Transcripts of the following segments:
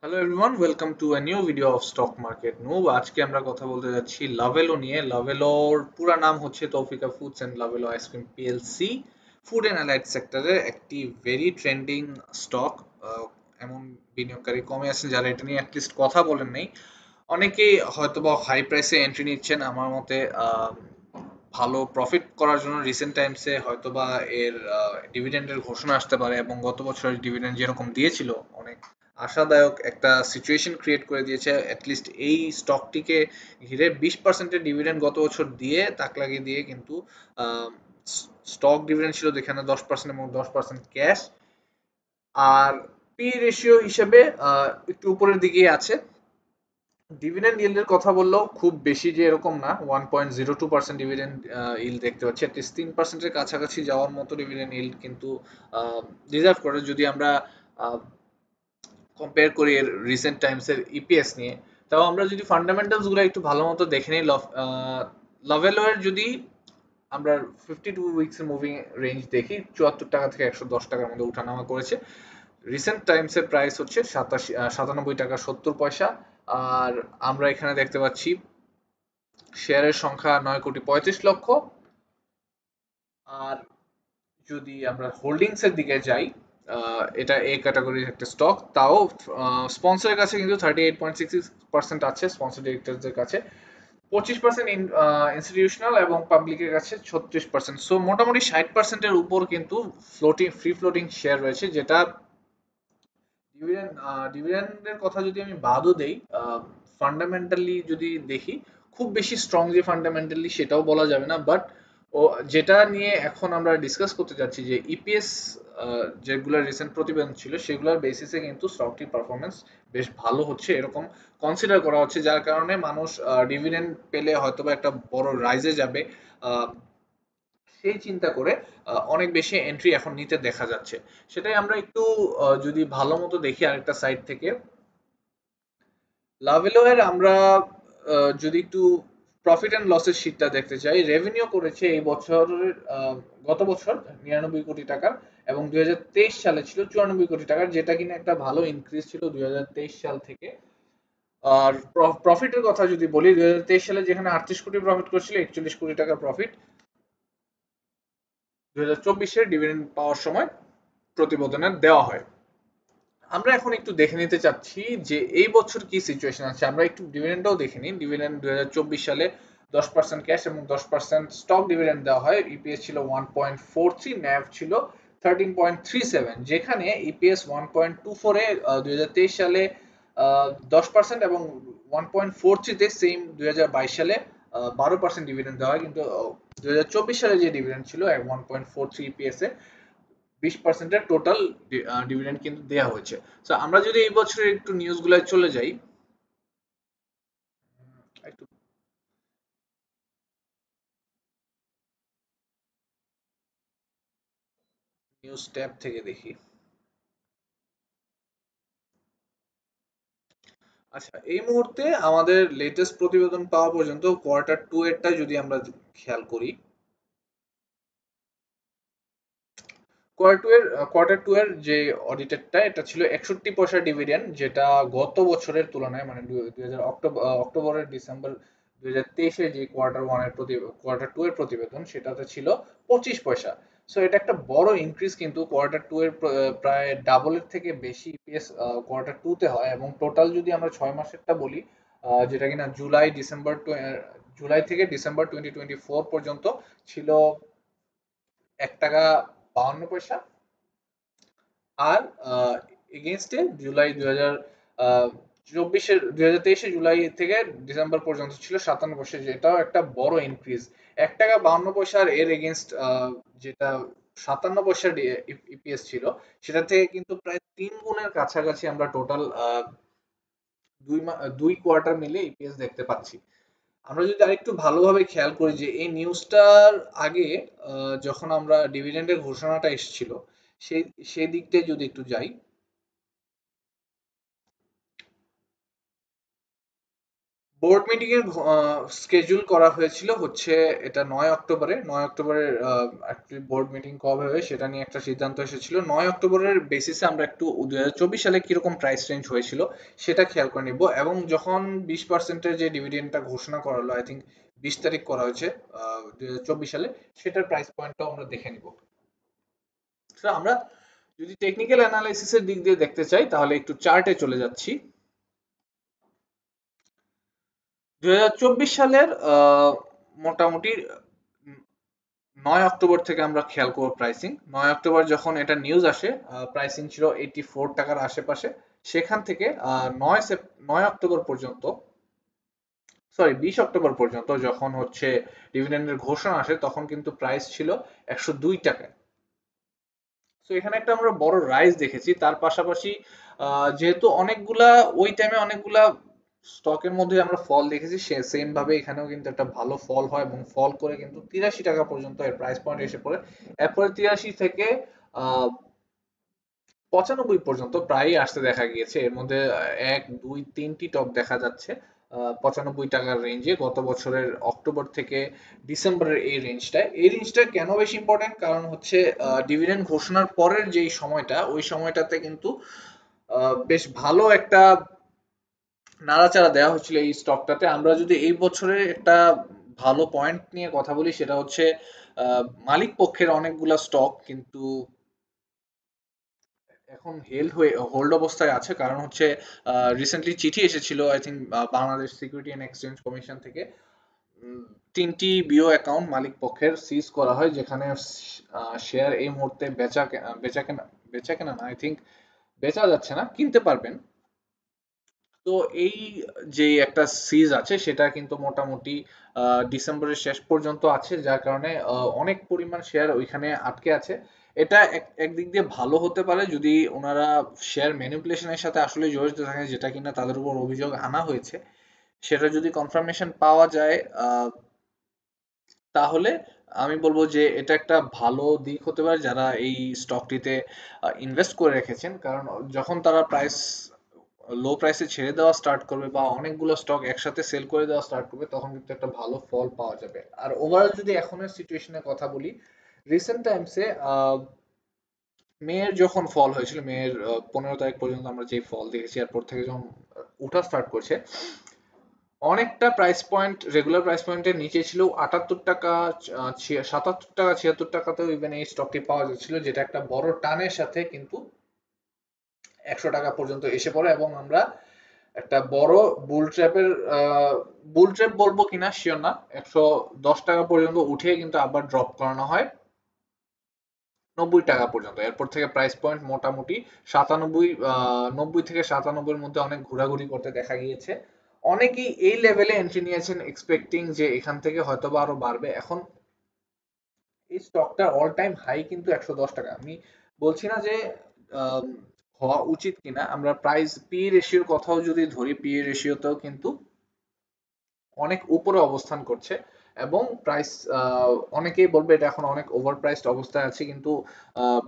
Hello everyone, welcome to a new video of stock market noob. আজকে আমরা কথা বলতে যাচ্ছি লাভেলো নিয়ে। লাভেলোর পুরা নাম হচ্ছে Tofika foods and Lovello ice cream PLC. Food and allied সেক্টরে একটি ভেরি ট্রেন্ডিং স্টক। এমন বিনিয়োগকারী কমে আছেন যারা এটা নিয়ে অ্যাটলিস্ট কথা বলেন নাই। অনেকেই হয়তোবা হাই প্রাইসে এন্ট্রি নিচ্ছেন। আমার মতে ভালো প্রফিট করার জন্য রিসেন্ট টাইমসে হয়তোবা এর ডিভিডেন্ডের ঘোষণা আসতে পারে, এবং গত বছরের ডিভিডেন্ড যেরকম দিয়েছিল অনেক আশাদায়ক একটা সিচুয়েশন ক্রিয়েট করে দিয়েছে। অ্যাটলিস্ট এই স্টকটিকে ঘিরে 20%-এর ডিভিডেন্ড গত বছর দিয়ে তাক লাগিয়ে দিয়ে কিন্তু স্টক ডিভিডেন্ড ছিল যেখানে 10% এবং 10% ক্যাশ। আর পি রেশিও হিসেবে একটু উপরের দিকেই আছে। ডিভিডেন্ড ইল্ডের কথা বললেও খুব বেশি যে এরকম না, 1.02% ডিভিডেন্ড ইল্ড দেখতে পাচ্ছি। অ্যাটলিস্ট 3%-এর কাছাকাছি যাওয়ার মতো ডিভিডেন্ড ইল্ড কিন্তু ডিজার্ভ করে যদি আমরা কম্পেয়ার করি এর রিসেন্ট টাইমসের ইপিএস নিয়ে। তাও আমরা যদি ফান্ডামেন্টালস গুলো একটু ভালো মতো দেখে নিই, লাভেলোয়ের যদি আমরা 52 উইকস মুভিং রেঞ্জ দেখি, 74 টাকা থেকে 110 টাকার মধ্যে উঠানামা করেছে। রিসেন্ট টাইমসের প্রাইস হচ্ছে 97 টাকা 70 পয়সা। আর আমরা এখানে দেখতে পাচ্ছি শেয়ারের সংখ্যা 9,35,00,000। আর যদি আমরা হোল্ডিংস এর দিকে যাই, এটা এ ক্যাটাগরির একটা স্টক, তাও স্পন্সরের কাছে কিন্তু 38.66% আছে, স্পন্সর ডিরেক্টরদের কাছে 25% ইনস্টিটিউশনাল এবং পাবলিকের কাছে 36%। সো মোটামুটি 60%-এর উপর কিন্তু ফ্রি ফ্লোটিং শেয়ার রয়েছে, যেটা ডিভিডেন্ডের কথা যদি আমি বাদও দেই, ফান্ডামেন্টালি যদি দেখি, খুব বেশি স্ট্রং যে ফান্ডামেন্টালি সেটাও বলা যাবে না। বাট ও যেটা নিয়ে এখন আমরা ডিসকাস করতে যাচ্ছি যে ইপিএস যেগুলোর রিসেন্ট প্রতিবেদন ছিল সেগুলোর বেসিসে কিন্তু স্টকটির পারফরমেন্স বেশ ভালো হচ্ছে এরকম কনসিডার করা হচ্ছে, যার কারণে মানুষ ডিভিডেন্ড পেলে হয়তোবা একটা বড় রাইজে যাবে সেই চিন্তা করে অনেক বেশি এন্ট্রি এখন নিতে দেখা যাচ্ছে। সেটাই আমরা একটু যদি ভালো মতো দেখি আরেকটা সাইড থেকে, লাভেলোয়ের আমরা যদি একটু প্রফিট অ্যান্ড লসের শীটটা দেখতে চাই, রেভিনিউ করেছে এই বছরের গত বছর 99 কোটি টাকার, এবং 2023 সালে ছিল 94 কোটি টাকার, যেটা কিনা একটা ভালো ইনক্রিজ ছিল 2023 সাল থেকে। আর প্রফিটের কথা যদি বলি, 2023 সালে যেখানে 38 কোটি প্রফিট করছিল, 41 কোটি টাকার প্রফিট 2024-এর ডিভিডেন্ড পাওয়ার সময় প্রতিবেদনে দেওয়া হয়। আমরা এখন একটু দেখে নিতে চাচ্ছি যে এই বছর কি সিচুয়েশন আছে। আমরা একটু ডিভিডেন্ডটাও দেখে নিই। ডিভিডেন্ড 2024 সালে 10% ক্যাশ এবং 10% স্টক ডিভিডেন্ড দেওয়া হয়। ইপিএস ছিল 1.43, ন্যাভ ছিল 13.37, যেখানে ইপিএস 1.24-এ 2023 সালে 10% এবং 1.43-তে সেম 2022 সালে 12% ডিভিডেন্ড দেওয়া হয়। কিন্তু 2024 সালে যে ডিভিডেন্ড ছিল 1.43 ইপিএস এ 20%-এর টোটাল ডিভিডেন্ড কিন্তু দেয়া হয়েছে। সো আমরা যদি এই বছরের একটু নিউজ গুলায় চলে যাই, একটু নিউজ ট্যাব থেকে দেখি। আচ্ছা, এই মুহূর্তে আমাদের লেটেস্ট প্রতিবেদন পাওয়া পর্যন্ত কোয়ার্টার টু এরটা যদি আমরা খেয়াল করি, কোয়ার্টার টু এর যে অডিটেডটা, এটা ছিল 61 পয়সা ডিভিডেন্ড, যেটা গত বছরের তুলনায় মানে 2000 অক্টোবরের ডিসেম্বর 2023-এ যে কোয়ার্টার টু এর প্রতিবেদন সেটাতে ছিল 25 পয়সা। সো এটা একটা বড় ইনক্রিজ, কিন্তু কোয়ার্টার টু এর প্রায় ডাবলের থেকে বেশি ইপিএস কোয়ার্টার টু তে হয়। এবং টোটাল যদি আমরা 6 মাসেরটা বলি, যেটা কিনা জুলাই থেকে ডিসেম্বর 2024 পর্যন্ত ছিল 1 টাকা 52 পয়সা। আর এগেইনস্টে জুলাই 2023-এ জুলাই থেকে ডিসেম্বর পর্যন্ত ছিল 57 পয়সা, যেটাও একটা বড় ইনক্রিজ। 1 টাকা 52 পয়সা, আর এর এগেইনস্ট যেটা 57 পয়সার ইপিএস ছিল, সেটা থেকে কিন্তু প্রায় 3 গুণের কাছাকাছি আমরা টোটাল দুই কোয়ার্টার মিলে ইপিএস দেখতে পাচ্ছি। আমরা যদি আরেকটু ভালোভাবে খেয়াল করি যে এই নিউজটার আগে যখন আমরা ডিভিডেন্ডের ঘোষণাটা এসেছিল, সেই সেই দিকটায় যদি একটু যাই, বোর্ড মিটিং এর স্কেজুল করা হয়েছিল হচ্ছে এটা 9 অক্টোবরে। 9 অক্টোবরের অ্যাকচুয়ালি বোর্ড মিটিং কবে হবে সেটা নিয়ে একটা সিদ্ধান্ত এসেছিল। 9 অক্টোবরের বেসিসে আমরা একটু 2024 সালে কিরকম প্রাইস রেঞ্জ হয়েছিল সেটা খেয়াল করে নিব, এবং যখন 20%-এর যে ডিভিডেন্ডটা ঘোষণা করা হলো, আই থিঙ্ক 20 তারিখ করা হয়েছে 2024 সালে, সেটার প্রাইস পয়েন্টটাও আমরা দেখে নিব। তো আমরা যদি টেকনিক্যাল অ্যানালাইসিসের দিক দিয়ে দেখতে চাই তাহলে একটু চার্টে চলে যাচ্ছি। 2024 সালের মোটামুটি 9 অক্টোবর থেকে আমরা খেয়াল করব প্রাইসিং। 9 অক্টোবর যখন এটা নিউজ আসে, প্রাইসিং ছিল 84 টাকার আশেপাশে। সেখান থেকে 9 অক্টোবর পর্যন্ত, সরি 20 অক্টোবর পর্যন্ত যখন হচ্ছে ডিভিডেন্ডের ঘোষণা আসে, তখন কিন্তু প্রাইস ছিল 102 টাকায়। তো এখানে একটা আমরা বড় রাইজ দেখেছি। তার পাশাপাশি যেহেতু অনেকগুলা ওই টাইমে অনেকগুলা স্টকের মধ্যে আমরা ফল দেখেছি, সে সেম ভাবে এখানেও কিন্তু একটা ভালো ফল হয় এবং ফল করে কিন্তু 83 টাকা পর্যন্ত এর প্রাইস পয়েন্ট এসে পড়ে। এরপরে 83 থেকে আহ 95 পর্যন্ত প্রায়ই আসতে দেখা গিয়েছে। এর মধ্যে 1 2 3টি টপ দেখা যাচ্ছে 95 টাকার রেঞ্জে গত বছরের অক্টোবর থেকে ডিসেম্বরের এই রেঞ্জটা কেন বেশি ইম্পর্টেন্ট, কারণ হচ্ছে ডিভিডেন্ড ঘোষণার পরের যেই সময়টা, ওই সময়টাতে কিন্তু বেশ ভালো একটা নাড়াচাড়া দেওয়া হচ্ছিল এই স্টকটাতে। আমরা যদি এই বছরে একটা ভালো পয়েন্ট নিয়ে কথা বলি, সেটা হচ্ছে মালিক পক্ষের অনেকগুলা স্টক কিন্তু এখন হোল্ড অবস্থায় আছে। কারণ হচ্ছে রিসেন্টলি চিঠি এসেছিল I think Bangladesh security and exchange commission থেকে। 3টি বিও অ্যাকাউন্ট মালিক পক্ষের সিজ করা হয়, যেখানে শেয়ার এই মুহূর্তে বেচা কেনা না, আই থিঙ্ক বেচা যাচ্ছে না, কিনতে পারবেন। তো এই যে একটা সিজ আছে সেটা কিন্তু মোটামুটি ডিসেম্বরের শেষ পর্যন্ত আছে, যার কারণে অনেক পরিমাণ শেয়ার ওইখানে আটকে আছে। এটা একদিক দিয়ে ভালো হতে পারে যদি ওনারা শেয়ার ম্যানিপুলেশনের সাথে আসলে জড়িত থাকে, যেটা কিনা তাদের উপর অভিযোগ আনা হয়েছে, সেটা যদি কনফার্মেশন পাওয়া যায় তাহলে আমি বলবো যে এটা একটা ভালো দিক হতে পারে যারা এই স্টকটিতে ইনভেস্ট করে রেখেছেন। কারণ যখন তারা লো প্রাইসে ছেড়ে দেওয়া স্টার্ট করবে বা অনেকগুলো স্টক একসাথে সেল করে দেওয়া স্টার্ট করবে, তখন কিন্তু একটা ভালো ফল পাওয়া যাবে। আর ওভারঅল যদি এখনের সিচুয়েশনের কথা বলি, রিসেন্ট টাইমসে মেয়ের যখন ফল হয়েছিল, মেয়ের 15 তারিখ পর্যন্ত আমরা যে ফল দেখেছি, এরপর থেকে যখন উঠা স্টার্ট করছে, অনেকটা প্রাইস পয়েন্ট রেগুলার প্রাইস পয়েন্টের নিচে ছিল। 78 টাকা, 77 টাকা, 76 টাকাতেও ইভেন এই স্টকটি পাওয়া যাচ্ছিল, যেটা একটা বড় টানের সাথে কিন্তু 100 টাকা পর্যন্ত এসে পড়ে, এবং আমরা একটা বড় বুল ট্র্যাপের বুল ট্র্যাপ বলবো কিনা শিওর না, 110 টাকা পর্যন্ত উঠে কিন্তু আবার ড্রপ করানো হয় 90 টাকা পর্যন্ত। এরপর থেকে প্রাইস পয়েন্ট মোটামুটি 97, 90 থেকে 97 এর মধ্যে অনেক ঘোরাঘুরি করতে দেখা গিয়েছে। অনেকেই এই লেভেলে এন্ট্রি নিয়েছেন এক্সপেক্টিং যে এখান থেকে হয়তোবা আরো বাড়বে। এখন এই স্টকটা অল টাইম হাই কিন্তু 110 টাকা। আমি বলছি না যে আম, হওয়া উচিত কিনা, আমরা প্রাইস পি রেশিওর কথাও যদি ধরি, পি রেশিওতেও কিন্তু অনেক উপরে অবস্থান করছে, এবং প্রাইস অনেকেই বলবে এটা এখন অনেক ওভার প্রাইসড অবস্থায় আছে, কিন্তু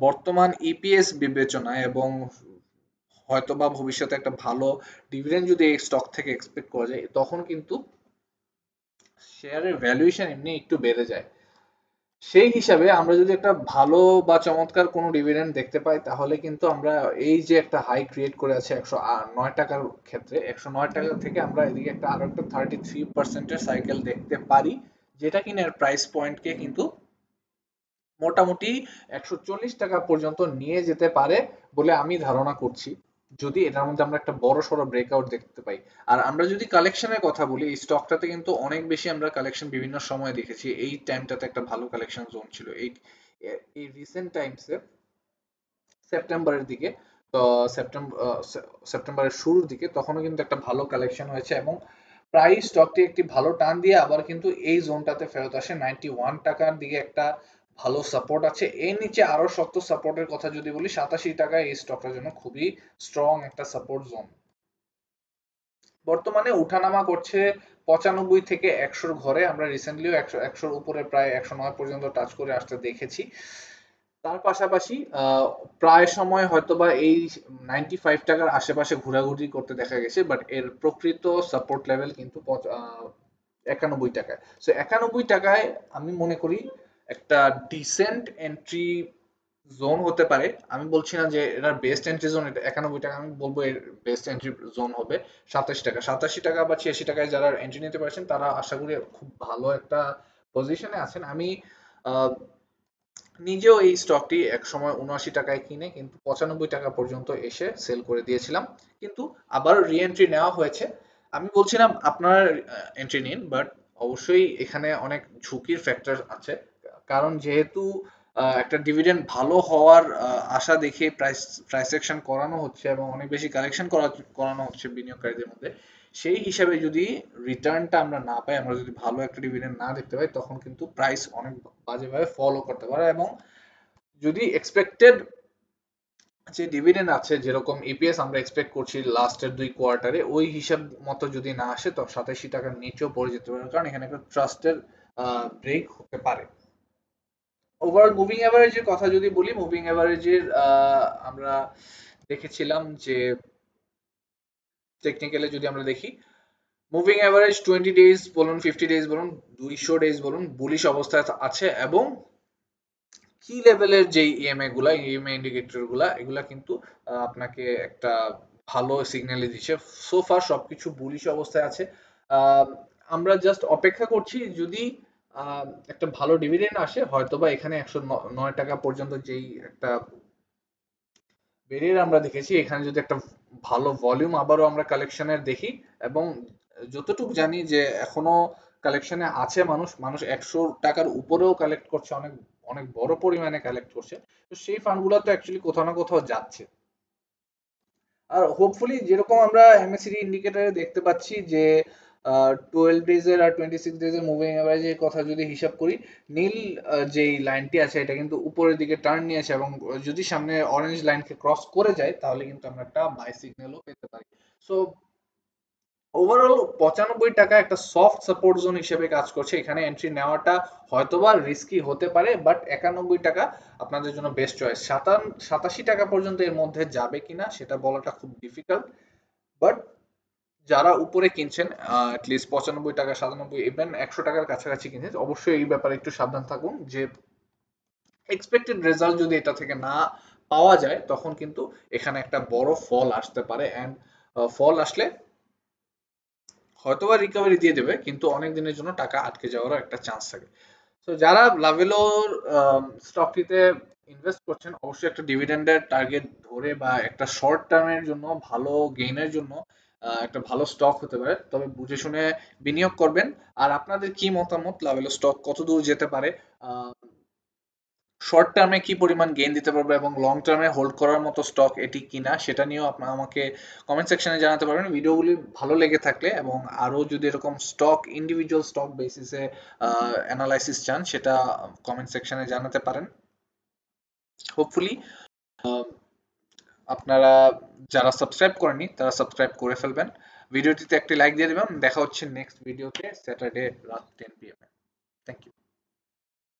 বর্তমান ইপিএস বিবেচনায় এবং হয়তোবা ভবিষ্যতে একটা ভালো ডিভিডেন্ড যদি এই স্টক থেকে এক্সপেক্ট করা যায়, তখন কিন্তু শেয়ারের ভ্যালুয়েশন এমনি একটু বেড়ে যায়। সেই হিসাবে আমরা যদি একটা ভালো বা চমৎকার কোনো ডিভিডেন্ড দেখতে পাই, তাহলে কিন্তু আমরা এই যে একটা হাই ক্রিয়েট করে আছে 109 টাকার ক্ষেত্রে, 109 টাকা থেকে আমরা এদিকে একটা আরো একটা 33%-এর সাইকেল দেখতে পারি, যেটা কিনা এর প্রাইস পয়েন্টকে কিন্তু মোটামুটি 140 টাকা পর্যন্ত নিয়ে যেতে পারে বলে আমি ধারণা করছি, যদি এটার মধ্যে আমরা একটা বড় সড়ো ব্রেকআউট দেখতে পাই। আর আমরা যদি কালেকশনের কথা বলি, এই স্টকটাতে কিন্তু অনেক বেশি আমরা কালেকশন বিভিন্ন সময় দেখেছি। এই টাইমটাতে একটা ভালো কালেকশন জোন ছিল এই রিসেন্ট টাইমসে, সেপ্টেম্বরের দিকে। তো সেপ্টেম্বরের শুরুর দিকে তখনও কিন্তু একটা ভালো কালেকশন হয়েছে, এবং প্রায় স্টকটি একটি ভালো টান দিয়ে আবার কিন্তু এই জোনটাতে ফেরত আসে। 91 টাকার দিকে একটা ভালো সাপোর্ট আছে। এর নিচে আরো শক্ত সাপোর্টের কথা যদি বলি, 87 টাকায় এই স্টকটার জন্য খুবই স্ট্রং একটা সাপোর্ট জোন। বর্তমানে উঠানামা করছে 95 থেকে 100-র, ঘরে আমরা রিসেন্টলিও 100-র উপরে প্রায় 109 পর্যন্ত টাচ করে আসতে দেখেছি। তার পাশাপাশি প্রায় সময় হয়তোবা এই 95 টাকার আশেপাশে ঘোরাঘুরি করতে দেখা গেছে, বাট এর প্রকৃত সাপোর্ট লেভেল কিন্তু 91 টাকায়। সো 91 টাকায় আমি মনে করি একটা ডিসেন্ট এন্ট্রি জোন হতে পারে। আমি বলছি না যে এটার বেস্ট এন্ট্রি জোন এটা 91 টাকা, আমি বলবো এর বেস্ট এন্ট্রি জোন হবে 27 টাকা। 87 টাকা বা 86 টাকায় যারা এন্ট্রি নিতে পারছেন তারা আশা করি খুব ভালো একটা পজিশনে আছেন। আমি আহ, নিজেও এই স্টকটি একসময় 79 টাকায় কিনে কিন্তু 95 টাকা পর্যন্ত এসে সেল করে দিয়েছিলাম, কিন্তু আবার রি এন্ট্রি নেওয়া হয়েছে। আমি বলছিলাম আপনার এন্ট্রি নিন, বাট অবশ্যই এখানে অনেক ঝুঁকির ফ্যাক্টর আছে। কারণ যেহেতু একটা ডিভিডেন্ড ভালো হওয়ার আশা দেখে প্রাইস প্রাইস অ্যাকশন করানো হচ্ছে এবং অনেক বেশি কালেকশন করানো হচ্ছে বিনিয়োগকারীদের মধ্যে, সেই হিসাবে যদি রিটার্নটা আমরা না পাই, আমরা যদি ভালো একটা ডিভিডেন্ড না দেখতে পাই, তখন কিন্তু প্রাইস অনেক বাজেভাবে ফলো করতে পারে। এবং যদি এক্সপেক্টেড যে ডিভিডেন্ড আছে, যেরকম ইপিএস আমরা এক্সপেক্ট করছি লাস্টের 2 কোয়ার্টারে, ওই হিসাব মতো যদি না আসে তো 87 টাকার নিচেও পড়ে যেতে পারে, কারণ এখানে একটা ট্রাস্টের ব্রেক হতে পারে। ওভারঅল মুভিং অ্যাভারেজের কথা যদি বলি, মুভিং অ্যাভারেজের আমরা দেখেছিলাম যে টেকনিক্যালি যদি আমরা দেখি, মুভিং অ্যাভারেজ 20 ডেজ বলুন, 50 ডেজ বলুন, 200 ডেজ বলুন, বুলিশ অবস্থায় আছে। এবং কি লেভেলের যে ইএমআই গুলা, ইএমআই ইন্ডিকেটর গুলা, এগুলা কিন্তু আপনাকে একটা ভালো সিগন্যাল দিচ্ছে। সো ফার সবকিছু বুলিশ অবস্থায় আছে। আহ, আমরা জাস্ট অপেক্ষা করছি যদি একটা ভালো ডিভিডেন্ড আসে, হয়তোবা এখানে 109 টাকা পর্যন্ত যেই একটা বেরিয়ে আমরা দেখেছি, এখানে যদি একটা ভালো ভলিউম আবারও আমরা কালেকশনের দেখি, এবং যতটুকু জানি যে এখনো কালেকশনে আছে, মানুষ মানুষ 100 টাকার উপরেও কালেক্ট করছে, অনেক অনেক বড় পরিমাণে কালেক্ট করছে। তো সেই ফান্ডগুলো তো অ্যাকচুয়ালি কোথাও না কোথাও যাচ্ছে। আর হোপফুলি যেরকম আমরা এমএসিডি ইন্ডিকেটরে দেখতে পাচ্ছি যে 12 ডেজের আর 26 ডেজের মুভিং অ্যাভারেজের কথা যদি হিসাব করি, নীল যেই লাইনটি আছে এটা কিন্তু উপরের দিকে টার্ন নিয়েছে, এবং যদি সামনে অরেঞ্জ লাইনকে ক্রস করে যায় তাহলে কিন্তু আমরা একটা বাই সিগন্যালও পেতে পারি। সো ওভারঅল 95 টাকা একটা সফট সাপোর্ট জোন হিসেবে কাজ করছে। এখানে এন্ট্রি নেওয়াটা হয়তোবা রিস্কি হতে পারে, বাট 91 টাকা আপনাদের জন্য বেস্ট চয়েস। 87 টাকা পর্যন্ত এর মধ্যে যাবে কিনা সেটা বলাটা খুব ডিফিকাল্ট, বাট যারা উপরে কিনছেন অ্যাটলিস্ট 95 টাকা, 97, ইভেন 100 টাকার কাছাকাছি কিনছেন, অবশ্যই এই ব্যাপারে একটু সাবধান থাকুন যে এক্সপেক্টেড রেজাল্ট যদি এটা থেকে না পাওয়া যায়, তখন কিন্তু এখানে একটা বড় ফল আসতে পারে। অ্যান্ড ফল আসলে হয়তোবা রিকভারি দিয়ে দেবে, কিন্তু অনেক দিনের জন্য টাকা আটকে যাওয়ারও একটা চান্স থাকে। তো যারা লাভেলোর স্টকটিতে ইনভেস্ট করছেন, অবশ্যই একটা ডিভিডেন্ডের টার্গেট ধরে বা একটা শর্ট টার্মের জন্য ভালো গেইনের জন্য একটা ভালো স্টক হতে পারে, তবে বুঝে শুনে বিনিয়োগ করবেন। আর আপনাদের কি মতামত, লাভেলো স্টক কত দূর যেতে পারে, শর্ট টার্মে কি পরিমাণ গেইন দিতে পারবে, এবং লং টার্মে হোল্ড করার মতো স্টক এটি কিনা, সেটা নিয়েও আপনারা আমাকে কমেন্ট সেকশনে জানাতে পারবেন। ভিডিওগুলি ভালো লেগে থাকলে, এবং আরও যদি এরকম স্টক ইন্ডিভিজুয়াল স্টক বেসিসে অ্যানালাইসিস চান, সেটা কমেন্ট সেকশনে জানাতে পারেন। হোপফুলি আপনারা যারা সাবস্ক্রাইব করেননি তারা সাবস্ক্রাইব করে ফেলবেন, ভিডিওটিতে একটি লাইক দিয়ে দেবেন। দেখা হচ্ছে নেক্সট ভিডিওতে স্যাটারডে রাত 10 PM। Thank you.